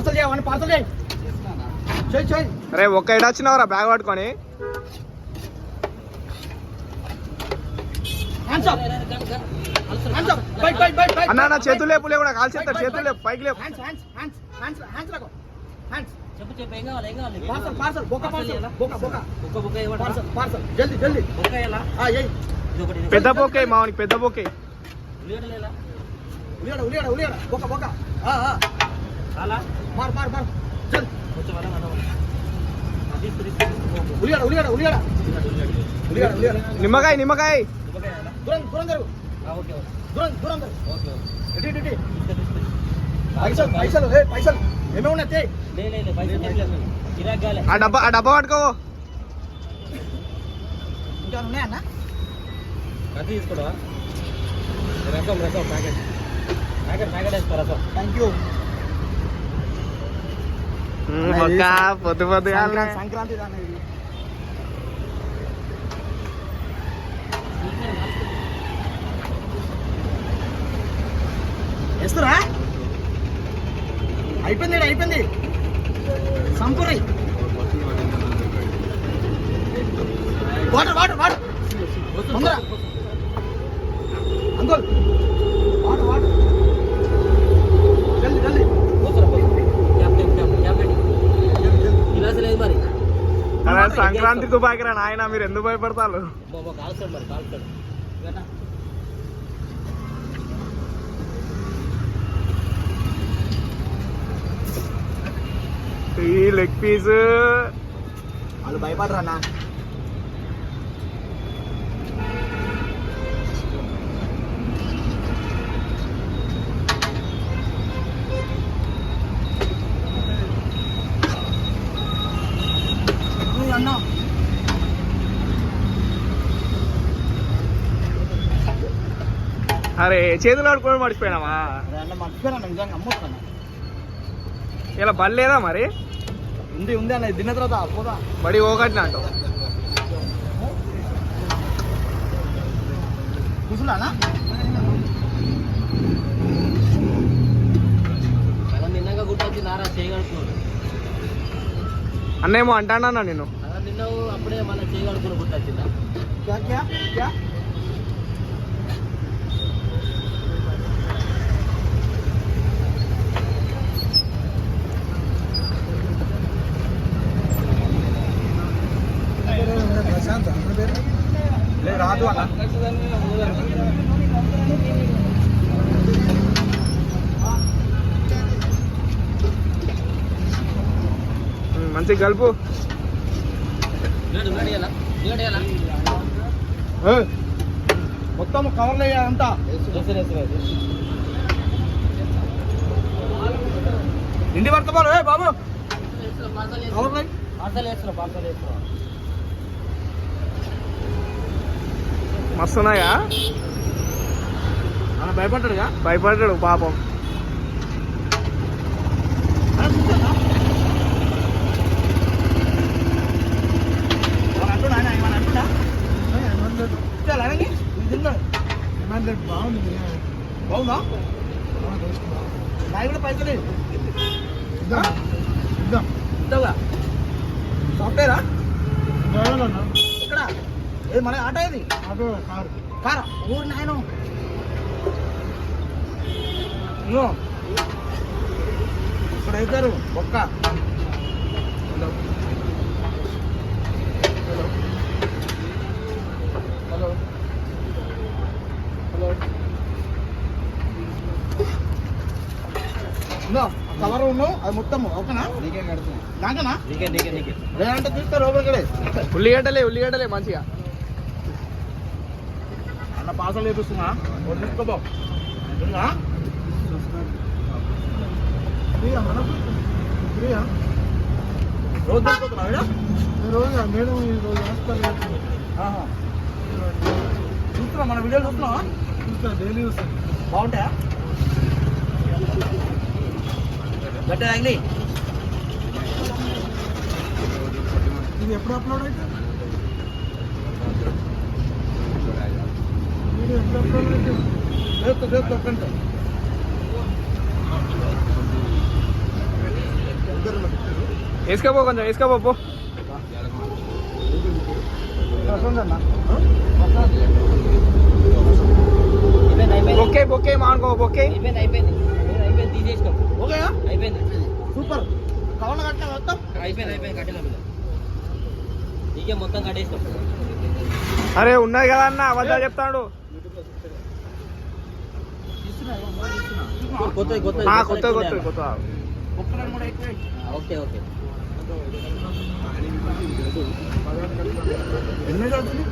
Parcel చేయమని parcel చేయి. అరే ఒక్క ఎడ వచ్చినావరా బ్యాగ్ పట్టుకొని. అన్నా నా చేతులు లేపులే కూడా కాల్ చేస్తాడు. చేతులు లేపు పైకి లేపు. పెద్ద బొకే మావనికి పెద్ద బొకే. నిమ్మకాయ నిమ్మకాయ పైసలు పైసలు ఏమేమి ఉన్నాయి. ఆ డబ్బా పట్టుకో. ఇంకా ఉన్నాయన్న తీసుకోవా రసం రసం ప్యాకెట్ ప్యాకెట్ ప్యాకెట్ వేసుకో రసం. Thank you. పొద్దు పొద్దుగా సంక్రాంతి వేస్తురా. అయిపోయింది అయిపోయింది. సంపూర్ణ వాటర్ వాటర్ వాటర్ తొందర అంకుల్ వాటర్ వాటర్ జల్దీ జల్దీ. సంక్రాంతి తుపాకి రా నాయన, మీరు ఎందుకు భయపడతారు? ఈ లెగ్ పీస్ వాళ్ళు భయపడరా అన్న. అన్న అరే చేతులు ఆడుకొని మర్చిపోయినావా? అన్న మర్చిపోయినా నిజంగా అమ్ముతున్నా. ఇలా బలి లేదా మరి? ఉంది ఉంది అన్న. తిన్న తర్వాత పోదా బడి ఓకట్నా అంటావు? కూర్చున్నా నిన్నగా గుర్తొచ్చి నారా చేయగలుగుతున్నాడు. అన్నేమో అంటానా నేను. నిన్న అప్పుడే మళ్ళీ చేయగలుగుతున్నా గుర్తొచ్చిందా? క్యా క్యా క్యా రాదు అన్న. మంచి కలుపు. మొత్తం కవర్లు అంతా ఇంటి పడతారు బాబు. మస్తున్నాయా? భయపడ్డాడుగా. భయపడ్డాడు పాపం. బాగుంది బాగుందా? నాయి కూడా పైసలు సాఫ్ట్వేరా ఇక్కడ ఏది మన ఆటో ఇది కారా ఊరు నాయన. ఇక్కడ వేస్తారు ఒక్క కవర్ ఉన్నావు అది మొత్తం ఓకేనా? నాకేనా? లేదంటే తీస్తారు లోపలికి. ఉల్లిగడ్డలే ఉల్లిగడ్డలే మంచిగా. అన్న పాసలు వేపిస్తున్నా తీసుకోబో. రోజు తీసుకోతున్నా మేడం చూస్తున్నా మన వీడియోలు చూస్తున్నావా? డైలీ చూస్తాను. బాగుంటాయా? గట్టే తాగినాయి. ఇది ఎప్పుడు అప్లోడ్ అయితే వేసుకోపో కొంచెం వేసుకోపో పో. అయిపోయింది అయిపోయింది బొక్కే బొక్కే మానుకో బొక్కే. అయిపోయింది అయిపోయింది అయిపోయింది తీసేసినాం. ఓకేయా అయిపోయింది సూపర్ కావాల కట్టినా మొత్తం అయిపోయింది అయిపోయింది కట్టినాం ఇలా. నీకే మొత్తం కట్టేసినాం. అరే ఉన్నది కదా అన్న అబద్ధాలు చెప్తాడు. కొత్త కొత్త కొత్త కొత్త కొత్త ఒక్కదాన్ని కూడా ఎక్కువ ఓకే ఓకే ఎన్ని అవుతుంది